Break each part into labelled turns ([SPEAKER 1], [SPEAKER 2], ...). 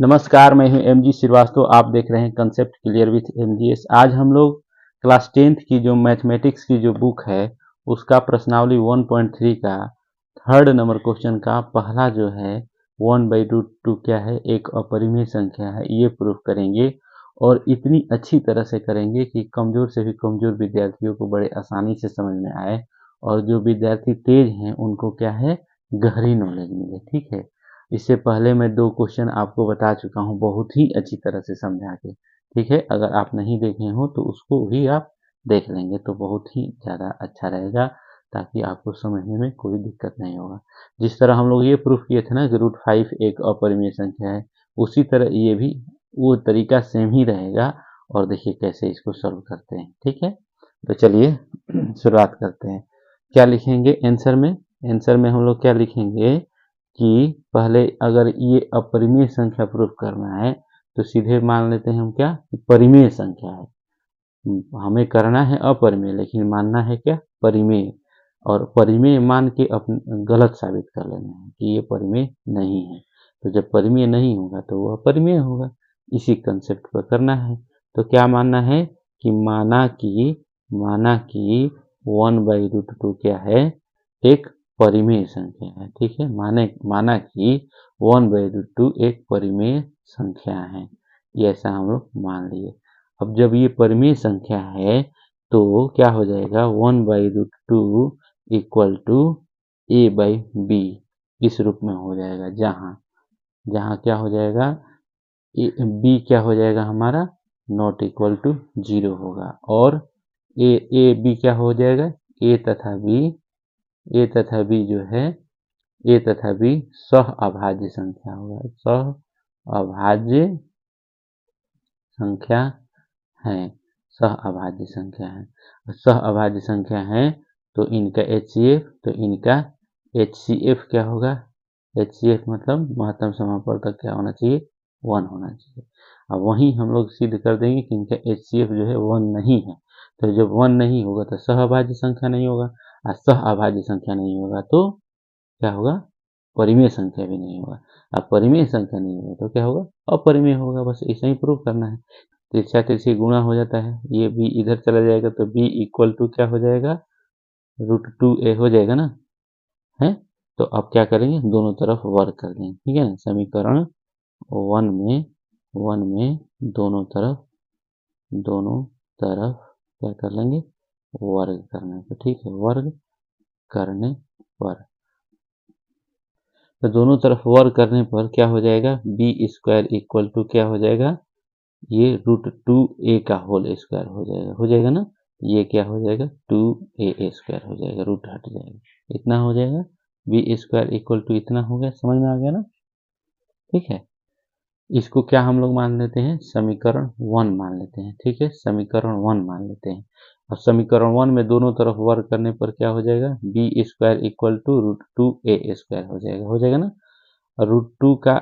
[SPEAKER 1] नमस्कार, मैं हूं एमजी श्रीवास्तव। आप देख रहे हैं कंसेप्ट क्लियर विथ एमजीएस। आज हम लोग क्लास 10th की जो मैथमेटिक्स की जो बुक है उसका प्रश्नावली 1.3 का थर्ड नंबर क्वेश्चन का पहला जो है 1/√2 क्या है, एक अपरिमेय संख्या है, ये प्रूफ करेंगे। और इतनी अच्छी तरह से करेंगे कि कमजोर से भी कमजोर विद्यार्थियों को बड़े आसानी से समझ में आए, और जो विद्यार्थी तेज हैं उनको क्या है, गहरी नॉलेज मिले। ठीक है, इससे पहले मैं 2 क्वेश्चन आपको बता चुका हूँ बहुत ही अच्छी तरह से समझा के। ठीक है, अगर आप नहीं देखे हो तो उसको भी आप देख लेंगे तो बहुत ही ज़्यादा अच्छा रहेगा, ताकि आपको समझने में कोई दिक्कत नहीं होगा। जिस तरह हम लोग ये प्रूफ किए थे ना कि √5 एक अपरिमेय संख्या है, उसी तरह ये भी वो तरीका सेम ही रहेगा। और देखिए कैसे इसको सॉल्व करते हैं। ठीक है, तो चलिए शुरुआत करते हैं। क्या लिखेंगे आंसर में? आंसर में हम लोग क्या लिखेंगे कि पहले अगर ये अपरिमेय संख्या प्रूफ करना है तो सीधे मान लेते हैं हम क्या, परिमेय संख्या है। हमें करना है अपरिमेय, लेकिन मानना है क्या, परिमेय। और परिमेय मान के गलत साबित कर लेना है कि ये परिमेय नहीं है। तो जब परिमेय नहीं होगा तो वो अपरिमेय होगा। इसी कंसेप्ट पर करना है। तो क्या मानना है कि माना कि 1/√2 क्या है, एक परिमेय संख्या है। ठीक है, माना कि 1/√2 एक परिमेय संख्या है। ये ऐसा हम लोग मान लिए। अब जब ये परिमेय संख्या है तो क्या हो जाएगा, 1/√2 इक्वल टू a/b इस रूप में हो जाएगा। जहाँ क्या हो जाएगा, b क्या हो जाएगा हमारा, नॉट इक्वल टू 0 होगा। और b क्या हो जाएगा, a तथा b जो है, a तथा b सह अभाज्य संख्या होगा। सह अभाज्य संख्या है, सह अभाज्य संख्या है। सह अभाज्य संख्या है तो इनका HCF, तो इनका HCF क्या होगा, HCF मतलब महत्तम समापवर्तक क्या होना चाहिए, 1 होना चाहिए। अब वहीं हम लोग सिद्ध कर देंगे कि इनका HCF जो है 1 नहीं है। तो जब 1 नहीं होगा तो सह अभाज्य संख्या नहीं होगा, और सह अभाज्य संख्या नहीं होगा तो क्या होगा, परिमेय संख्या भी नहीं होगा। अब परिमेय संख्या नहीं होगा तो क्या होगा, अपरिमेय होगा। बस ऐसा ही प्रूव करना है। तिरछा तिरछी गुणा हो जाता है, ये b इधर चला जाएगा तो b इक्वल टू क्या हो जाएगा, √2a हो जाएगा ना, है। तो अब क्या करेंगे, दोनों तरफ वर्ग कर देंगे। ठीक है ना, समीकरण 1 में दोनों तरफ क्या कर लेंगे, वर्ग करने पर। ठीक है, वर्ग करने पर, तो दोनों तरफ वर्ग करने पर क्या हो जाएगा, b² इक्वल टू क्या हो जाएगा, ये √2a का होल स्क्वायर हो जाएगा ना। ये क्या हो जाएगा, 2a² हो जाएगा, रूट हट जाएगा, इतना हो जाएगा। b² इक्वल टू इतना हो गया, समझ में आ गया ना। ठीक है, इसको क्या हम लोग मान लेते हैं, समीकरण 1 मान लेते हैं। ठीक है, समीकरण 1 मान लेते हैं। और समीकरण 1 में दोनों तरफ वर्ग करने पर क्या हो जाएगा, b² इक्वल टू √2a² हो जाएगा ना। और √2 का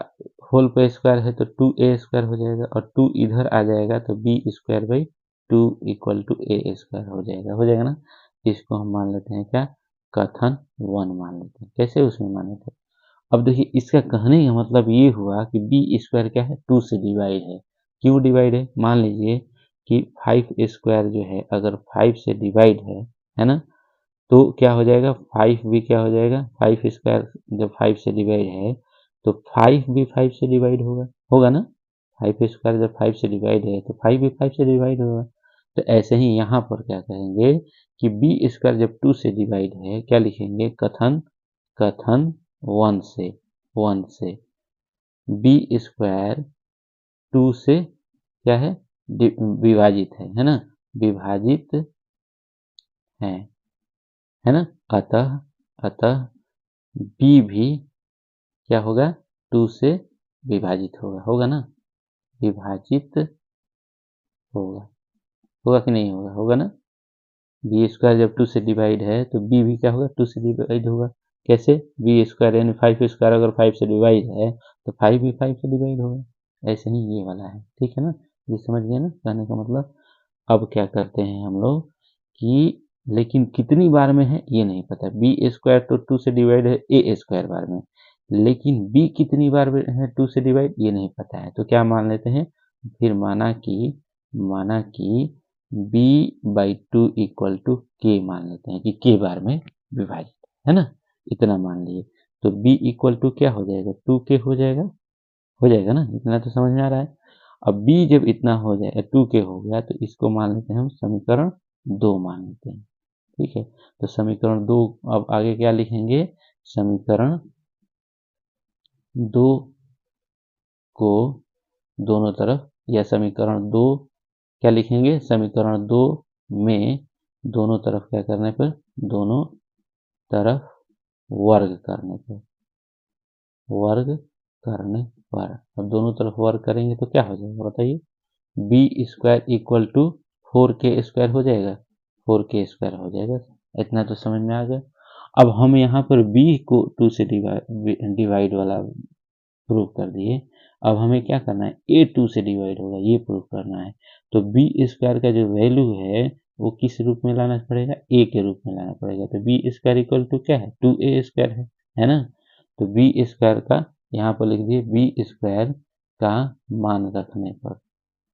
[SPEAKER 1] होल पे स्क्वायर है तो 2a² हो जाएगा, और 2 इधर आ जाएगा तो b²/2 इक्वल टू a² हो जाएगा ना। इसको हम मान लेते हैं क्या, कथन 1 मान लेते हैं। कैसे उसमें माने थे, अब देखिए इसका कहने का मतलब ये हुआ कि b² क्या है, 2 से डिवाइड है। क्यों डिवाइड है, मान लीजिए कि 5² जो है अगर 5 से डिवाइड है ना, तो क्या हो जाएगा, 5 भी क्या हो जाएगा, 5² जब 5 से डिवाइड है तो 5 भी 5 से डिवाइड होगा ना। 5² जब 5 से डिवाइड है तो 5 भी 5 से डिवाइड होगा। तो ऐसे ही यहाँ पर क्या कहेंगे कि b² जब 2 से डिवाइड है, क्या लिखेंगे, कथन 1 से b² 2 से क्या है, विभाजित है ना, विभाजित है ना। अतः b भी क्या होगा, 2 से विभाजित होगा ना, विभाजित होगा कि नहीं होगा ना। b² जब 2 से डिवाइड है तो b भी क्या होगा, 2 से डिवाइड होगा। कैसे, b² यानी 5² अगर 5 से डिवाइड है तो 5 भी 5 से डिवाइड होगा। ऐसे ही ये वाला है। ठीक है ना, ये समझ गए ना कहने का मतलब। अब क्या करते हैं हम लोग कि, लेकिन कितनी बार में है ये नहीं पता, b² तो 2 से डिवाइड है a² बार में, लेकिन बी कितनी बार है 2 से डिवाइड ये नहीं पता है, तो क्या मान लेते हैं, फिर माना कि B by two equal to के मान लेते हैं कि के बार में विभाजित है ना, इतना मान लिए। तो बी इक्वल टू क्या हो जाएगा, 2k हो जाएगा ना, इतना तो समझ में आ रहा है। अब b जब इतना हो जाए 2k हो गया तो इसको मान लेते हैं हम समीकरण 2 मान लेते हैं। ठीक है, तो समीकरण 2, अब आगे क्या लिखेंगे, समीकरण 2 को दोनों तरफ, या समीकरण 2 क्या लिखेंगे, समीकरण 2 में दोनों तरफ क्या करने पर, दोनों तरफ वर्ग करने पर, वर्ग करने पर, अब दोनों तरफ वर्ग करेंगे तो क्या हो जाएगा बताइए, B square equal to 4k² हो जाएगा, 4k² हो जाएगा। इतना तो समझ में आ गया। अब हम यहाँ पर b को 2 से डिवाइड वाला प्रूव कर दिए। अब हमें क्या करना है, a 2 से डिवाइड होगा ये प्रूव करना है। तो बी स्क्वायर का जो वैल्यू है वो किस रूप में लाना पड़ेगा, a के रूप में लाना पड़ेगा। तो बी स्क्वायर इक्वल टू क्या है, 2a² है ना। तो बी स्क्वायर का यहाँ पर लिख दिए, बी स्क्वायर का मान रखने पर,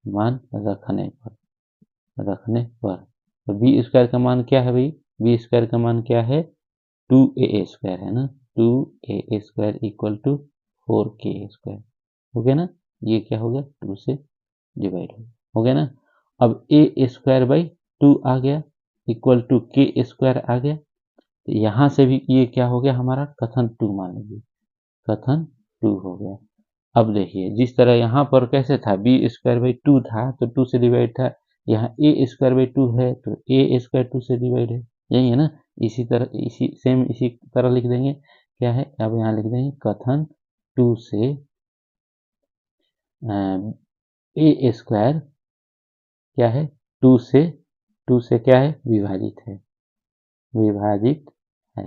[SPEAKER 1] मान रखने पर, रखने पर, तो बी स्क्वायर का मान क्या है भाई, बी स्क्वायर का मान क्या है, 2a² है ना, 2a² इक्वल टू 4k²। हो गया ना, ये क्या हो गया, 2 से डिवाइड हो गया ना। अब a² बाई 2 आ गया इक्वल टू k² आ गया। तो यहाँ से भी ये क्या हो गया हमारा, कथन 2 मान लीजिए, कथन 2 हो गया। अब देखिए जिस तरह यहाँ पर कैसे था, b² बाई 2 था तो 2 से डिवाइड था, यहाँ a² बाई 2 है तो a² 2 से डिवाइड है, यही है ना। इसी तरह इसी तरह लिख देंगे, क्या है, अब यहाँ लिख देंगे कथन 2 से a² क्या है, 2 से क्या है, विभाजित है, विभाजित है।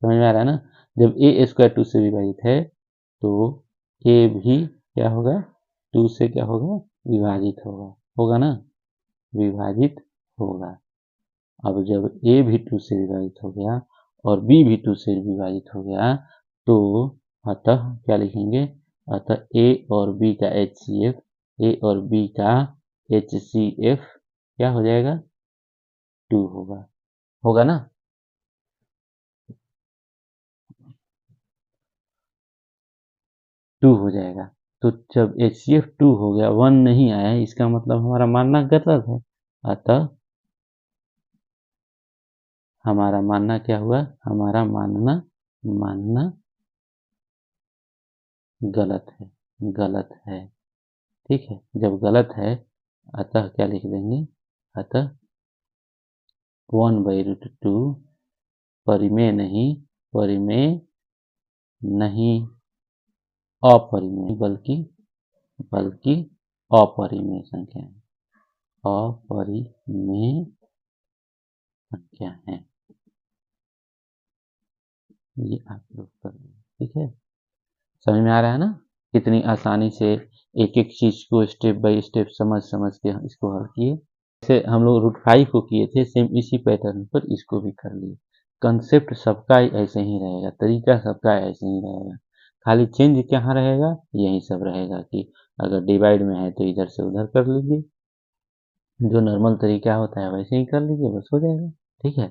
[SPEAKER 1] समझ में आ रहा है ना, जब a² 2 से विभाजित है तो a भी क्या होगा, 2 से क्या होगा, विभाजित होगा, होगा ना, विभाजित होगा। अब जब a भी 2 से विभाजित हो गया और b भी 2 से विभाजित हो गया तो अतः क्या लिखेंगे, अतः a और b का HCF, a और b का HCF क्या हो जाएगा, 2 होगा, होगा ना। टू हो जाएगा। तो जब HCF 2 हो गया, 1 नहीं आया, इसका मतलब हमारा मानना गलत है। अतः हमारा मानना क्या हुआ, हमारा मानना गलत है, गलत है। ठीक है, जब गलत है अतः क्या लिख देंगे, अतः 1/√2 परिमेय नहीं, परिमेय नहीं, अपरिमेय, बल्कि अपरिमेय संख्या है, अपरिमेय संख्या है। ये आप लोग कर लें, ठीक है, समझ में आ रहा है ना, कितनी आसानी से एक एक चीज को स्टेप बाय स्टेप समझ समझ के इसको हल किए। जैसे हम लोग √5 को किए थे, सेम इसी पैटर्न पर इसको भी कर लिए। कंसेप्ट सबका ऐसे ही रहेगा, तरीका सबका ऐसे ही रहेगा, खाली चेंज कहाँ रहेगा, यही सब रहेगा कि अगर डिवाइड में है तो इधर से उधर कर लीजिए, जो नॉर्मल तरीका होता है वैसे ही कर लीजिए, बस हो जाएगा। ठीक है,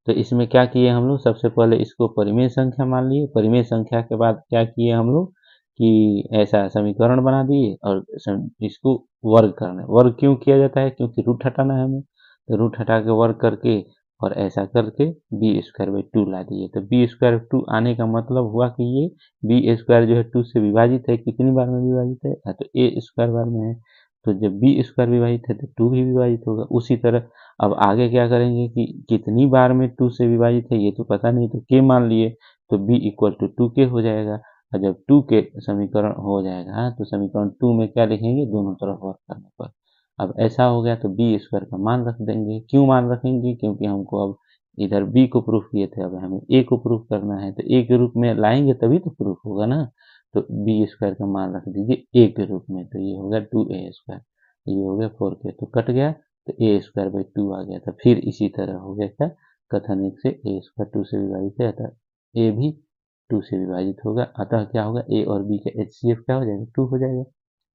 [SPEAKER 1] तो इसमें क्या किए हम लोग, सबसे पहले इसको परिमेय संख्या मान लिए, परिमेय संख्या के बाद क्या किए हम लोग कि ऐसा समीकरण बना दिए और इसको वर्ग करना है। वर्ग क्यों किया जाता है, क्योंकि रूट हटाना है हमें, तो रूट हटा के वर्ग करके और ऐसा करके b² बाई 2 ला दिए। तो b²2 आने का मतलब हुआ कि ये b² जो है 2 से विभाजित है, कितनी बार में विभाजित है, तो a² बार में है। तो जब b² विभाजित है तो 2 भी विभाजित होगा। उसी तरह अब आगे क्या करेंगे कि कितनी बार में 2 से विभाजित है ये तो पता नहीं, तो k मान लिए, तो b = 2k हो जाएगा। और जब 2k समीकरण हो जाएगा तो समीकरण 2 में क्या लिखेंगे, दोनों तरफ वर्ग करने पर। अब ऐसा हो गया तो b² का मान रख देंगे। क्यों मान रखेंगे, क्योंकि हमको अब इधर b को प्रूफ किए थे, अब हमें a को प्रूफ करना है, तो a के रूप में लाएंगे तभी तो प्रूफ होगा ना। तो b² का मान रख दीजिए a के रूप में, तो ये हो गया 2a², ये हो गया 4k, तो कट गया, तो a²/2 आ गया था। फिर इसी तरह हो गया क्या, कथन 1 से a² 2 से विभाजित है, अतः a भी 2 से विभाजित होगा, अतः क्या होगा, ए और बी का HCF क्या हो जाएगा, 2 हो जाएगा।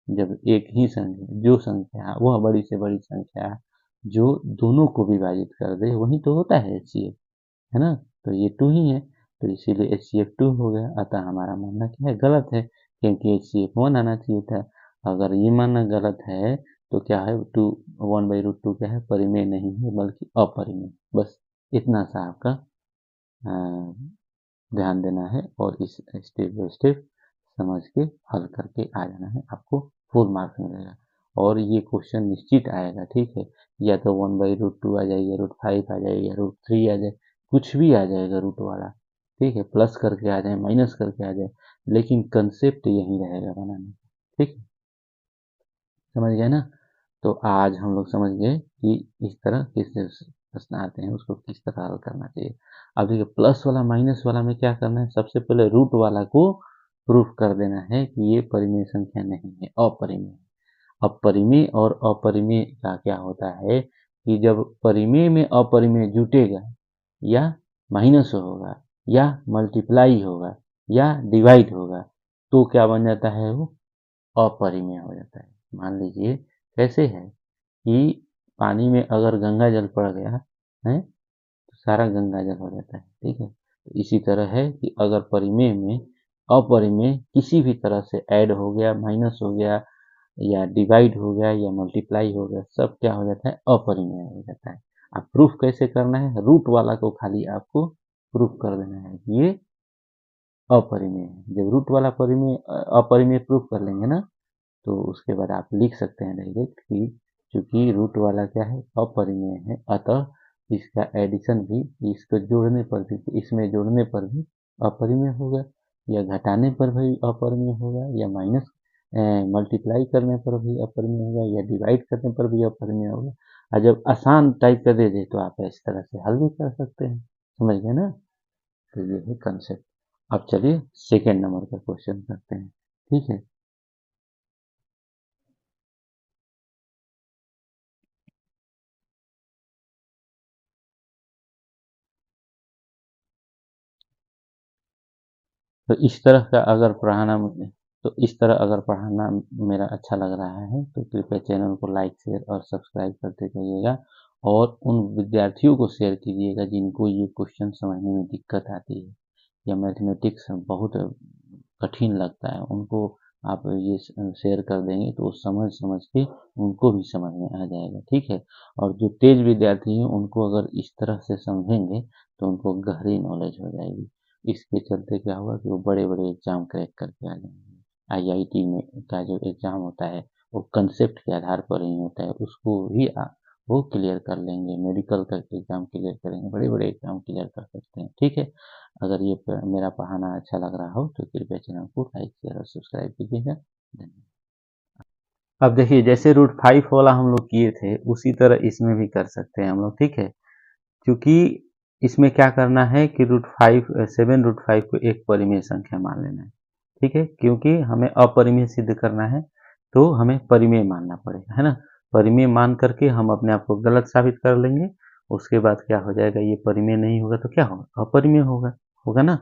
[SPEAKER 1] जब एक ही संख्या, जो संख्या वह बड़ी से बड़ी संख्या जो दोनों को विभाजित कर दे वही तो होता है HCF, है ना। तो ये 2 ही है, तो इसीलिए HCF 2 हो गया। अतः हमारा मानना क्या है, गलत है, क्योंकि HCF 1 आना चाहिए था। अगर ये मानना गलत है तो क्या है, 1/√2 क्या है, परिमेय नहीं है बल्कि अपरिमेय। बस इतना सा आपका ध्यान देना है और इस स्टेप बाय स्टेप समझ के हल करके आ जाना है, आपको फुल मार्क्स मिलेगा। और ये क्वेश्चन निश्चित आएगा, ठीक है, या तो 1/√2 आ जाए, या √5 आ जाए, या √3 आ जाए, कुछ भी आ जाएगा रूट वाला, ठीक है, प्लस करके आ जाए, माइनस करके आ जाए, लेकिन कंसेप्ट यही रहेगा बनाने, ठीक है, समझ गए ना। तो आज हम लोग समझ गए कि इस तरह किस प्रश्न आते हैं, उसको किस तरह हल करना चाहिए। अब देखिए, प्लस वाला माइनस वाला में क्या करना है, सबसे पहले रूट वाला को प्रूफ कर देना है कि ये परिमेय संख्या नहीं है, अपरिमेय है। अब परिमेय और अपरिमेय का क्या होता है कि जब परिमेय में अपरिमेय जुटेगा, या माइनस होगा, या मल्टीप्लाई होगा, या डिवाइड होगा, तो क्या बन जाता है, वो अपरिमेय हो जाता है। मान लीजिए कैसे है कि पानी में अगर गंगा जल पड़ गया है तो सारा गंगा जल हो जाता है, ठीक है। तो इसी तरह है कि अगर परिमेय में अपरिमेय किसी भी तरह से ऐड हो गया, माइनस हो गया, या डिवाइड हो गया, या मल्टीप्लाई हो गया, सब क्या हो जाता है, अपरिमेय हो जाता है। अब प्रूफ कैसे करना है, रूट वाला को खाली आपको प्रूफ कर देना है कि ये अपरिमेय है। जब रूट वाला परिमेय अपरिमेय प्रूफ कर लेंगे ना, तो उसके बाद आप लिख सकते हैं डायरेक्ट कि चूंकि रूट वाला क्या है, अपरिमेय है, अतः इसका एडिशन भी, इसको जोड़ने पर भी, इसमें जोड़ने पर भी अपरिमेय होगा, या घटाने पर भी अपरिमेय होगा, या माइनस मल्टीप्लाई करने पर भी अपरिमेय होगा, या डिवाइड करने पर भी अपरिमेय होगा। और जब आसान टाइप का दे दे तो आप इस तरह से हल भी कर सकते हैं, समझ गए ना। तो ये है कंसेप्ट। अब चलिए सेकेंड नंबर का क्वेश्चन करते हैं, ठीक है। तो इस तरह का अगर पढ़ाना तो इस तरह अगर पढ़ाना मेरा अच्छा लग रहा है तो कृपया चैनल को लाइक, शेयर और सब्सक्राइब करते जाइएगा, और उन विद्यार्थियों को शेयर कीजिएगा जिनको ये क्वेश्चन समझने में दिक्कत आती है, या मैथमेटिक्स बहुत कठिन लगता है उनको। आप ये शेयर कर देंगे तो वो समझ समझ के उनको भी समझ में आ जाएगा, ठीक है। और जो तेज विद्यार्थी हैं उनको अगर इस तरह से समझेंगे तो उनको गहरी नॉलेज हो जाएगी। इसके चलते क्या होगा कि वो बड़े बड़े एग्जाम क्रैक करके आ जाएंगे। IIT में का जो एग्जाम होता है वो कंसेप्ट के आधार पर ही होता है, उसको भी वो क्लियर कर लेंगे। मेडिकल का एग्जाम क्लियर करेंगे, बड़े बड़े एग्जाम क्लियर कर सकते हैं, ठीक है। अगर ये मेरा पढ़ाना अच्छा लग रहा हो तो कृपया चैनल को लाइक, शेयर और सब्सक्राइब कीजिएगा। धन्यवाद। अब देखिए, जैसे √5 वाला हम लोग किए थे उसी तरह इसमें भी कर सकते हैं हम लोग, ठीक है। क्योंकि इसमें क्या करना है कि √5 को एक परिमेय संख्या मान लेना है, ठीक है। क्योंकि हमें अपरिमेय सिद्ध करना है तो हमें परिमेय मानना पड़ेगा, है ना। परिमेय मान करके हम अपने आप को गलत साबित कर लेंगे, उसके बाद क्या हो जाएगा, ये परिमेय नहीं होगा तो क्या होगा, अपरिमेय होगा, होगा ना।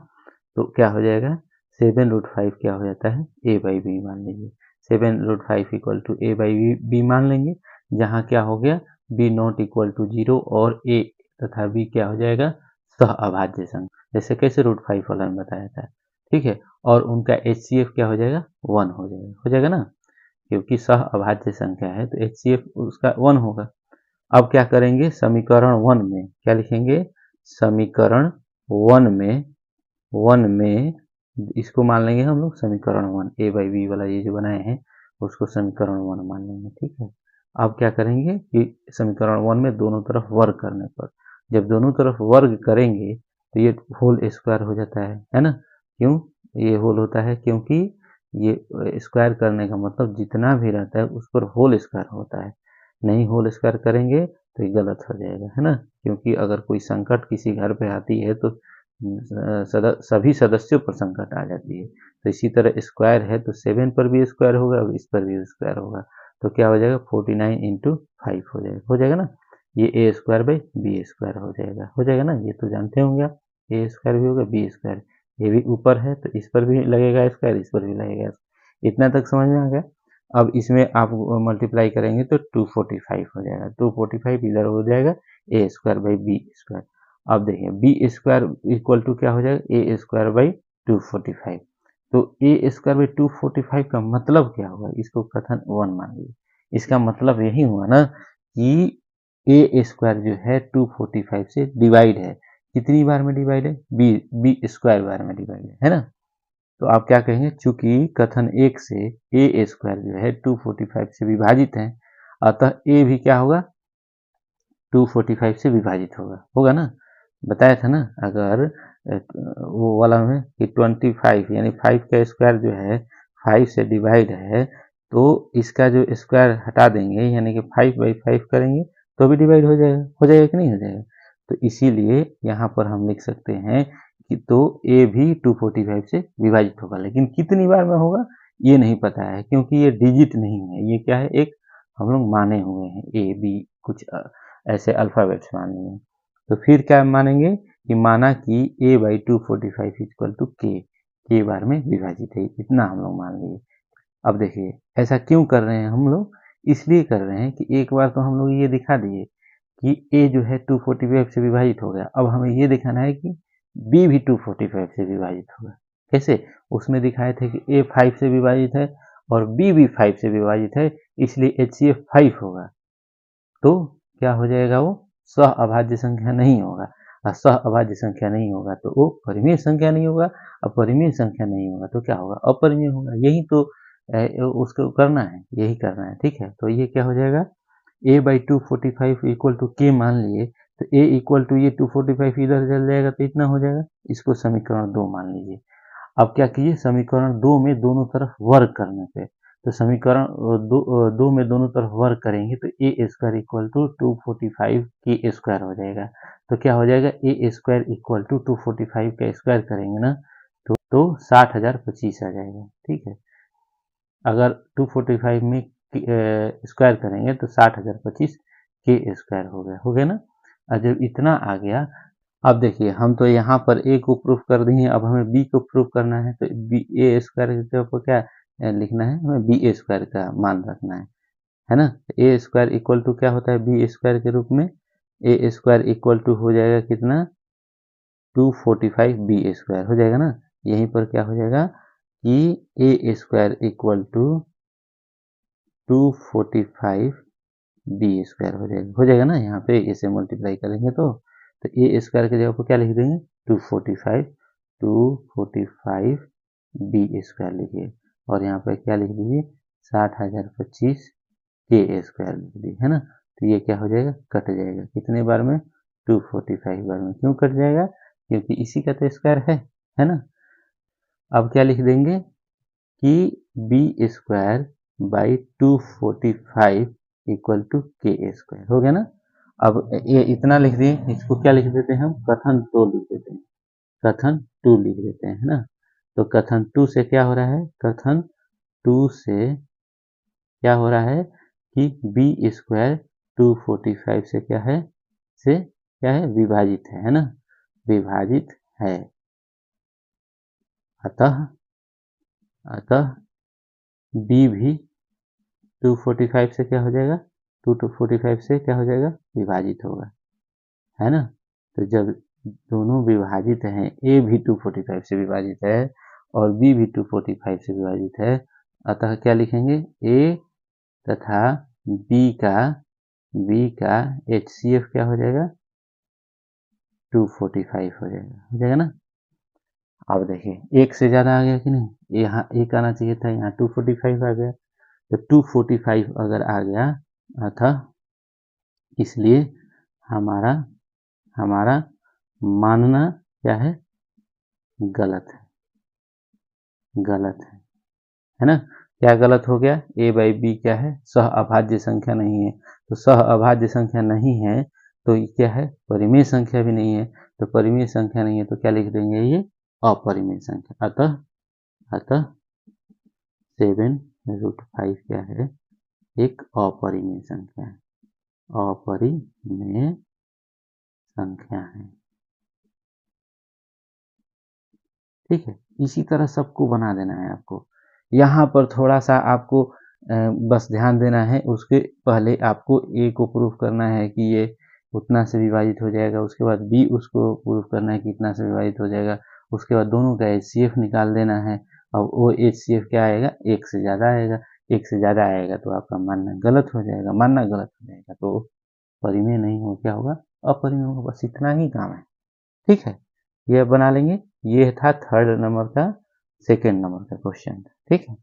[SPEAKER 1] तो क्या हो जाएगा, 7√5 क्या हो जाता है, a/b मान लीजिए। 7√5 इक्वल टू a/b मान लेंगे, जहाँ क्या हो गया, b नॉट इक्वल टू 0 और a तथा b क्या हो जाएगा, सह अभाज्य संख्या, जैसे कैसे √5 वाला में बताया था, ठीक है। और उनका HCF क्या हो जाएगा, 1 हो जाएगा ना, क्योंकि सह अभाज्य संख्या है तो HCF उसका 1 होगा। अब क्या करेंगे, समीकरण 1 में क्या लिखेंगे, समीकरण 1 में 1 में इसको मान लेंगे हम लोग समीकरण 1, a/b वाला ये जो बनाए हैं उसको समीकरण 1 मान लेंगे, ठीक है। अब क्या करेंगे कि समीकरण 1 में दोनों तरफ वर्ग करने पर, जब दोनों तरफ वर्ग करेंगे तो ये होल स्क्वायर हो जाता है ना। क्यों ये होल होता है, क्योंकि ये स्क्वायर करने का मतलब जितना भी रहता है उस पर होल स्क्वायर होता है। नहीं होल स्क्वायर करेंगे तो ये गलत हो जाएगा, है ना। क्योंकि अगर कोई संकट किसी घर पे आती है तो सभी सदस्यों पर संकट आ जाती है। तो इसी तरह स्क्वायर है तो 7 पर भी स्क्वायर होगा और इस पर भी स्क्वायर होगा, तो क्या हो जाएगा, 49 इंटू 5 हो जाएगा ना। ये a² बाई बी स्क्वायर हो जाएगा ना, ये तो जानते होंगे आप, a² भी होगा b² ये भी ऊपर है तो इस पर भी लगेगा स्क्वायर, इस पर भी लगेगा। इतना तक समझ में आ गया। अब इसमें आप मल्टीप्लाई करेंगे तो 245 हो जाएगा। 245 इधर हो जाएगा ए स्क्वायर बाई बी स्क्वायर। अब देखिए बी स्क्वायर इक्वल टू क्या हो जाएगा, ए स्क्वायर बाई 245। तो ए स्क्वायर बाई 245 का मतलब क्या होगा, इसको कथन 1 मान लीजिए। इसका मतलब यही हुआ ना कि ए स्क्वायर जो है 245 से डिवाइड है। कितनी बार में डिवाइड है, बी स्क्वायर बार में डिवाइड है ना। तो आप क्या कहेंगे, चूंकि कथन 1 से ए स्क्वायर जो है 245 से विभाजित है, अतः ए भी क्या होगा, 245 से विभाजित होगा ना। बताया था ना, अगर वो वाला में कि 25 यानी 5 का स्क्वायर जो है 5 से डिवाइड है, तो इसका जो स्क्वायर हटा देंगे यानी कि 5/5 करेंगे तो भी डिवाइड हो जाएगा कि नहीं हो जाएगा। तो इसीलिए यहाँ पर हम लिख सकते हैं कि तो ए भी 245 से विभाजित होगा, लेकिन कितनी बार में होगा ये नहीं पता है, क्योंकि ये डिजिट नहीं है, ये क्या है, एक हम लोग माने हुए हैं ए बी कुछ ऐसे अल्फ़ाबेट्स मान लिए। तो फिर क्या मानेंगे कि माना कि a बाई 245 इक्वल टू के बार में विभाजित है, इतना हम लोग मान लिए। अब देखिए ऐसा क्यों कर रहे हैं हम लोग, इसलिए कर रहे हैं कि एक बार तो हम लोग ये दिखा दिए कि a जो है 245 से विभाजित हो गया। अब हमें ये दिखाना है कि b भी 245 से विभाजित होगा। कैसे, उसमें दिखाए थे कि a 5 से विभाजित है और b भी 5 से विभाजित है, इसलिए HCF 5 होगा। तो क्या हो जाएगा, वो सह अभाज्य संख्या नहीं होगा। और सह अभाज्य संख्या नहीं होगा तो वो परिमेय संख्या नहीं होगा। अब परिमेय संख्या नहीं होगा तो क्या होगा, अपरिमेय होगा। यही तो उसको करना है, यही करना है। ठीक है, तो ये क्या हो जाएगा, a बाई 245 इक्वल टू के मान लिए, तो a इक्वल टू ये 245 इधर चल जाएगा तो इतना हो जाएगा। इसको समीकरण 2 मान लीजिए। अब क्या कीजिए, समीकरण 2 में दोनों तरफ वर्ग करने पे, तो समीकरण दो में दोनों तरफ वर्ग करेंगे तो ए स्क्वायर इक्वल टू 245 के स्क्वायर हो जाएगा। तो क्या हो जाएगा, ए स्क्वायर इक्वल टू 245 का स्क्वायर करेंगे ना तो 60,025 आ जाएगा। ठीक है, अगर 245 में स्क्वायर करेंगे तो 60,025 के स्क्वायर हो गया ना। और जब इतना आ गया, अब देखिए हम तो यहाँ पर ए को प्रूफ कर दिए, अब हमें बी को प्रूफ करना है। तो बी ए स्क्वायर की जगह पर क्या लिखना है, हमें बी स्क्वायर का मान रखना है ना। ए स्क्वायर इक्वल टू क्या होता है बी स्क्वायर के रूप में, ए स्क्वायर इक्वल टू हो जाएगा कितना, 245 बी स्क्वायर हो जाएगा ना। यहीं पर क्या हो जाएगा कि A square equal to 245 B square हो जाएगा ना। यहाँ पे इसे मल्टीप्लाई करेंगे तो ए स्क्वायर की जगह पर क्या लिख देंगे, 245 बी स्क्वायर लिखिए, और यहाँ पर क्या लिख दीजिए, 60,025 के स्क्वायर लिख दिए, है ना। तो ये क्या हो जाएगा, कट जाएगा कितने बार में, 245 बार में। क्यों कट जाएगा, क्योंकि इसी का तो स्क्वायर है ना। अब क्या लिख देंगे कि B square by 245 equal to K square हो गया ना। अब ये इतना लिख दिए, इसको क्या लिख देते हैं हम, कथन 2 लिख देते हैं, कथन 2 लिख देते हैं ना। तो कथन 2 से क्या हो रहा है, कथन 2 से क्या हो रहा है कि बी स्क्वायर 245 से क्या है विभाजित है ना, विभाजित है। अतः अतः बी भी 245 से क्या हो जाएगा, 245 से क्या हो जाएगा, विभाजित होगा, है ना। तो जब दोनों विभाजित हैं, ए भी 245 से विभाजित है और बी भी 245 से विभाजित है, अतः क्या लिखेंगे, ए तथा बी का HCF क्या हो जाएगा, 245 हो जाएगा ना। अब देखिए एक से ज़्यादा आ गया कि नहीं, यहाँ एक आना चाहिए था, यहाँ 245 आ गया। तो 245 अगर आ गया, अतः इसलिए हमारा हमारा मानना क्या है, गलत है ना। क्या गलत हो गया, ए बाई बी क्या है, सह अभाज्य संख्या नहीं है। तो सह अभाज्य संख्या नहीं है तो ये क्या है, परिमेय संख्या भी नहीं है। तो परिमेय संख्या नहीं है तो क्या लिख देंगे, ये अपरिमेय संख्या। अतः 7√5 क्या है, एक अपरिमेय संख्या है, अपरिमेय संख्या है। ठीक है, इसी तरह सबको बना देना है आपको। यहाँ पर थोड़ा सा आपको बस ध्यान देना है, उसके पहले आपको ए को प्रूफ करना है कि ये उतना से विभाजित हो जाएगा, उसके बाद बी उसको प्रूफ करना है कि इतना से विभाजित हो जाएगा, उसके बाद दोनों का एचसीएफ निकाल देना है। और वो एचसीएफ क्या आएगा, एक से ज़्यादा आएगा। एक से ज़्यादा आएगा तो आपका मानना गलत हो जाएगा, मानना गलत हो जाएगा तो परिमेय नहीं हो, क्या होगा, अपरिमेय होगा। बस इतना ही काम है, ठीक है, यह बना लेंगे। ये था थर्ड नंबर का सेकेंड नंबर का क्वेश्चन, ठीक है।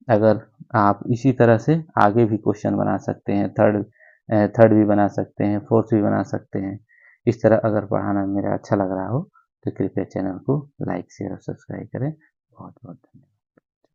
[SPEAKER 1] अगर आप इसी तरह से आगे भी क्वेश्चन बना सकते हैं, थर्ड भी बना सकते हैं, फोर्थ भी बना सकते हैं। इस तरह अगर पढ़ाना मेरा अच्छा लग रहा हो तो कृपया चैनल को लाइक शेयर और सब्सक्राइब करें। बहुत बहुत धन्यवाद।